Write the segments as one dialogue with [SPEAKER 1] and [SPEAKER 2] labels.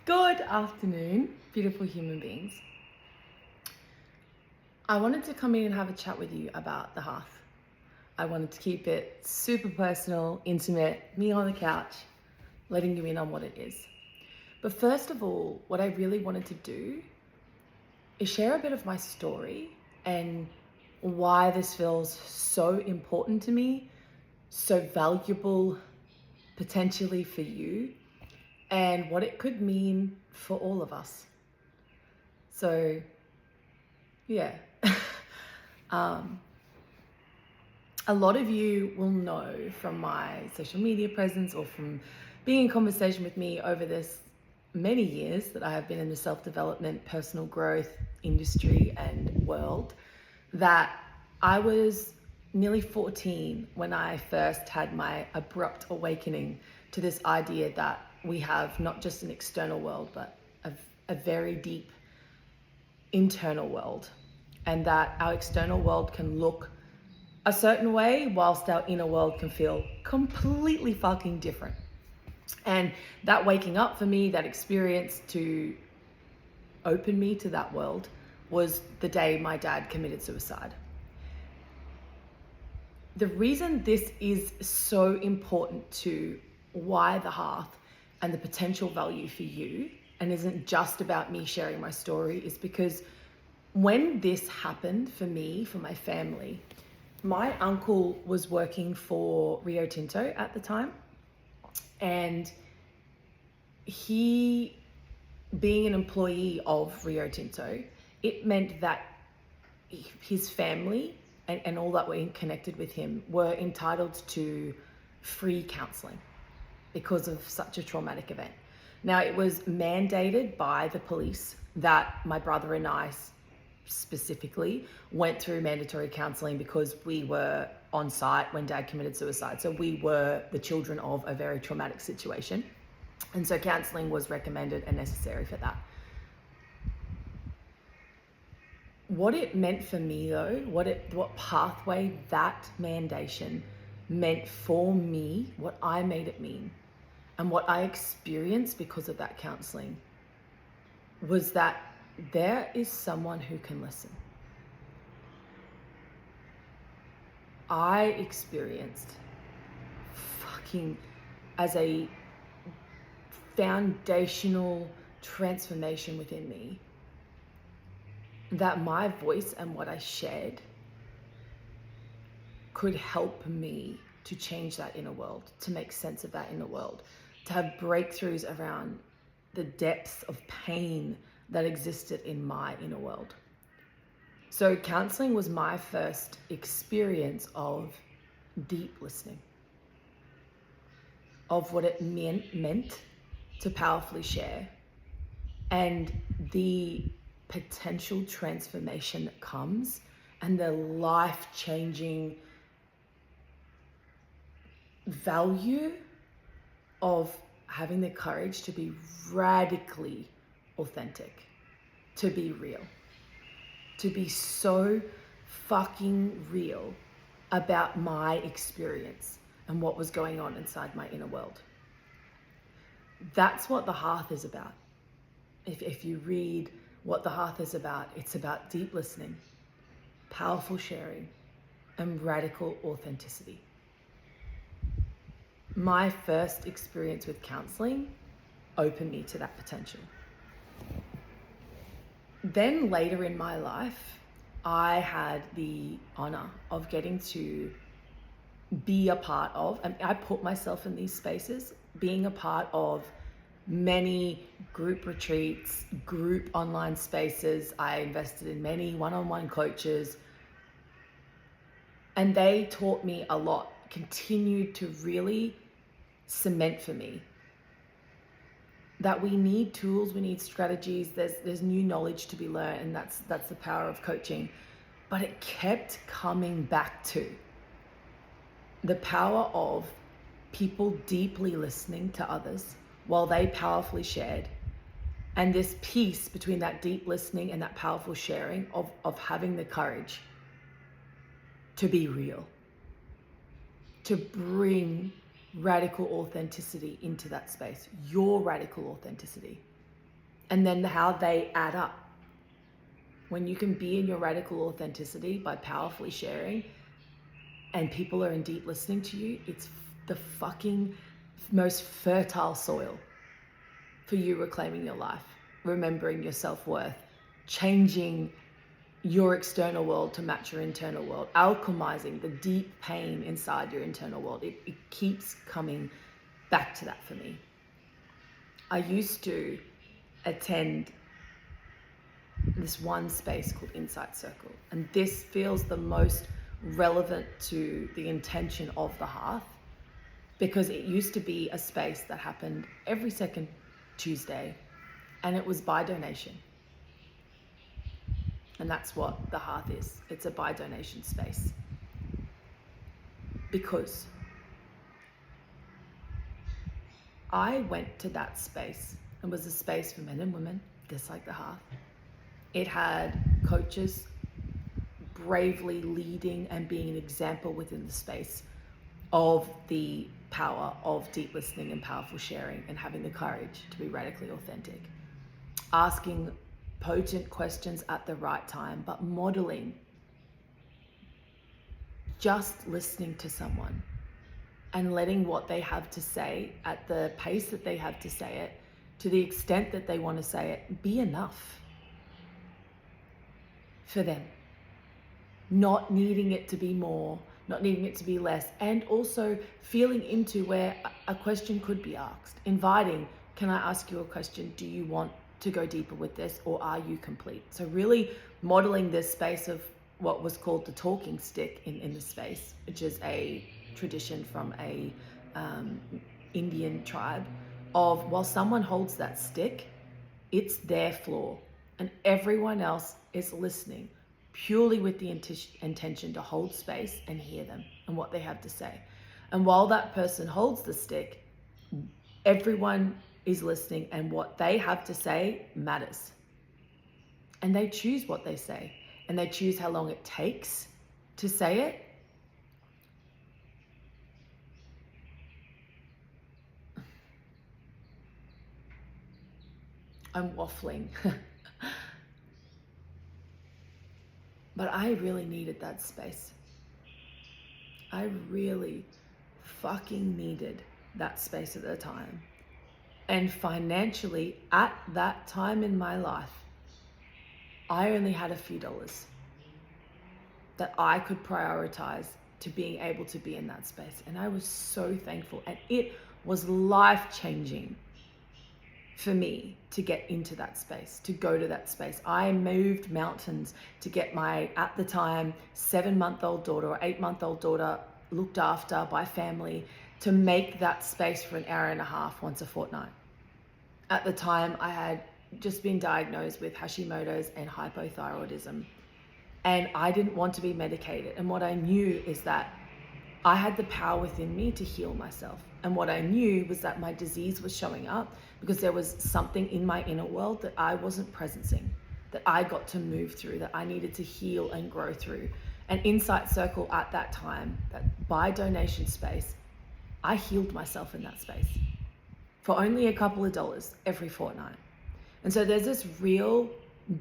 [SPEAKER 1] Good afternoon, beautiful human beings. I wanted to come in and have a chat with you about the hearth. I wanted to keep it super personal, intimate, me on the couch, letting you in on what it is. But first of all, what I really wanted to do is share a bit of my story and why this feels so important to me, so valuable potentially for you, and what it could mean for all of us. So, yeah. A lot of you will know from my social media presence or from being in conversation with me over this many years that I have been in the self-development, personal growth industry and world, that I was nearly 14 when I first had my abrupt awakening to this idea that we have not just an external world, but a very deep internal world, and that our external world can look a certain way whilst our inner world can feel completely fucking different. And that waking up for me, that experience to open me to that world, was the day my dad committed suicide. The reason this is so important to why the hearth and the potential value for you, and isn't just about me sharing my story, is because when this happened for me, for my family, my uncle was working for Rio Tinto at the time, and he, being an employee of Rio Tinto, it meant that his family and all that were connected with him were entitled to free counseling because of such a traumatic event. Now, it was mandated by the police that my brother and I specifically went through mandatory counseling because we were on site when dad committed suicide. So we were the children of a very traumatic situation. And so counseling was recommended and necessary for that. What it meant for me though, what pathway that mandation meant for me, what I made it mean, and what I experienced because of that counseling, was that there is someone who can listen. I experienced fucking as a foundational transformation within me that my voice and what I shared could help me to change that inner world, to make sense of that inner world, to have breakthroughs around the depths of pain that existed in my inner world. So counseling was my first experience of deep listening, of what it meant to powerfully share, and the potential transformation that comes, and the life-changing value of having the courage to be radically authentic, to be real, to be so fucking real about my experience and what was going on inside my inner world. That's what the hearth is about. If you read what the hearth is about, it's about deep listening, powerful sharing, and radical authenticity. My first experience with counseling opened me to that potential. Then later in my life, I had the honor of getting to be a part of, and I put myself in these spaces, being a part of many group retreats, group online spaces. I invested in many one-on-one coaches, and they taught me a lot, continued to really cement for me that we need tools, we need strategies, there's new knowledge to be learned, and that's the power of coaching. But it kept coming back to the power of people deeply listening to others while they powerfully shared, and this piece between that deep listening and that powerful sharing of having the courage to be real, to bring radical authenticity into that space, your radical authenticity. and then how they add up. When you can be in your radical authenticity by powerfully sharing, and people are in deep listening to you, it's the fucking most fertile soil for you reclaiming your life, remembering your self-worth, changing your external world to match your internal world, alchemizing the deep pain inside your internal world. It keeps coming back to that for me. I used to attend this one space called Insight Circle, and this feels the most relevant to the intention of the Hearth, because it used to be a space that happened every second Tuesday, and it was by donation. And that's what the Hearth is. It's a by donation space. Because I went to that space, and was a space for men and women, just like the Hearth. It had coaches bravely leading and being an example within the space of the power of deep listening and powerful sharing, and having the courage to be radically authentic. Asking potent questions at the right time, but modeling just listening to someone and letting what they have to say at the pace that they have to say it, to the extent that they want to say it, be enough for them. Not needing it to be more, not needing it to be less, and also feeling into where a question could be asked. Inviting, can I ask you a question? Do you want to go deeper with this, or are you complete? So really modeling this space of what was called the talking stick in the space, which is a tradition from a Indian tribe of, while someone holds that stick, it's their floor, and everyone else is listening purely with the intention to hold space and hear them and what they have to say. And while that person holds the stick, everyone is listening, and what they have to say matters. And they choose what they say, and they choose how long it takes to say it. I'm waffling. But I really needed that space. I really fucking needed that space at the time. And financially, at that time in my life, I only had a few dollars that I could prioritize to being able to be in that space. And I was so thankful. And it was life-changing for me to get into that space, to go to that space. I moved mountains to get my, at the time, 7-month-old daughter or 8-month-old daughter looked after by family, to make that space for an hour and a half once a fortnight. At the time, I had just been diagnosed with Hashimoto's and hypothyroidism, and I didn't want to be medicated. And what I knew is that I had the power within me to heal myself. And what I knew was that my disease was showing up because there was something in my inner world that I wasn't presencing, that I got to move through, that I needed to heal and grow through. And Insight Circle at that time, that by donation space, I healed myself in that space for only a couple of dollars every fortnight. And so there's this real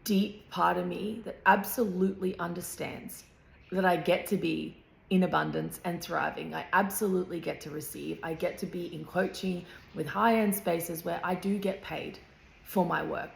[SPEAKER 1] deep part of me that absolutely understands that I get to be in abundance and thriving. I absolutely get to receive. I get to be in coaching with high-end spaces where I do get paid for my work.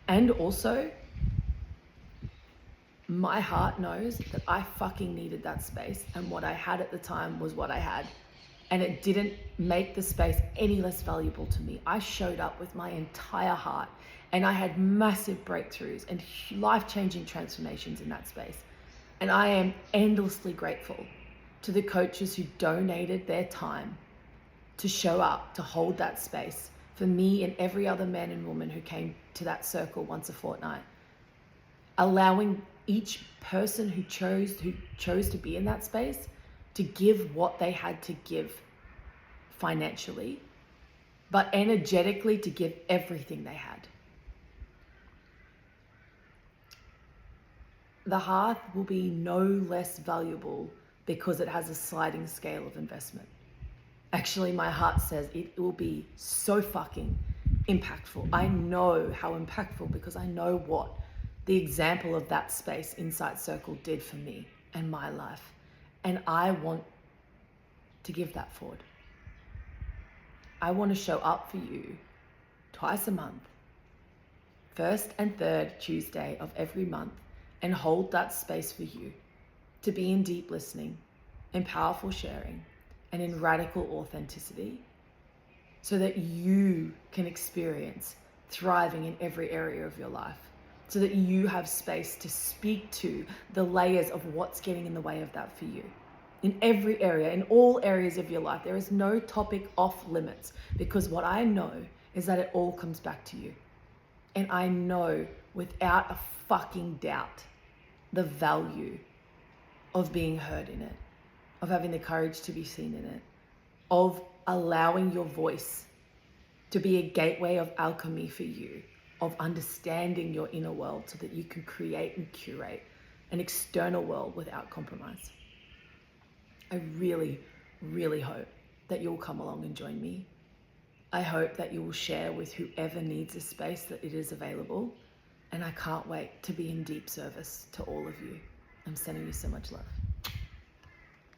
[SPEAKER 1] And also, my heart knows that I fucking needed that space, and what I had at the time was what I had. And it didn't make the space any less valuable to me. I showed up with my entire heart, and I had massive breakthroughs and life-changing transformations in that space. And I am endlessly grateful to the coaches who donated their time to show up, to hold that space for me and every other man and woman who came to that circle once a fortnight, allowing each person who chose to be in that space to give what they had to give financially, but energetically to give everything they had. The Hearth will be no less valuable because it has a sliding scale of investment. Actually, my heart says it will be so fucking impactful. I know how impactful, because I know what the example of that space, Insight Circle, did for me and my life. And I want to give that forward. I want to show up for you twice a month, first and third Tuesday of every month, and hold that space for you to be in deep listening, in powerful sharing, and in radical authenticity, so that you can experience thriving in every area of your life, so that you have space to speak to the layers of what's getting in the way of that for you. In every area, in all areas of your life, there is no topic off limits, because what I know is that it all comes back to you. And I know without a fucking doubt the value of being heard in it, of having the courage to be seen in it, of allowing your voice to be a gateway of alchemy for you, of understanding your inner world so that you can create and curate an external world without compromise. I really, really hope that you'll come along and join me. I hope that you will share with whoever needs a space that it is available. And I can't wait to be in deep service to all of you. I'm sending you so much love.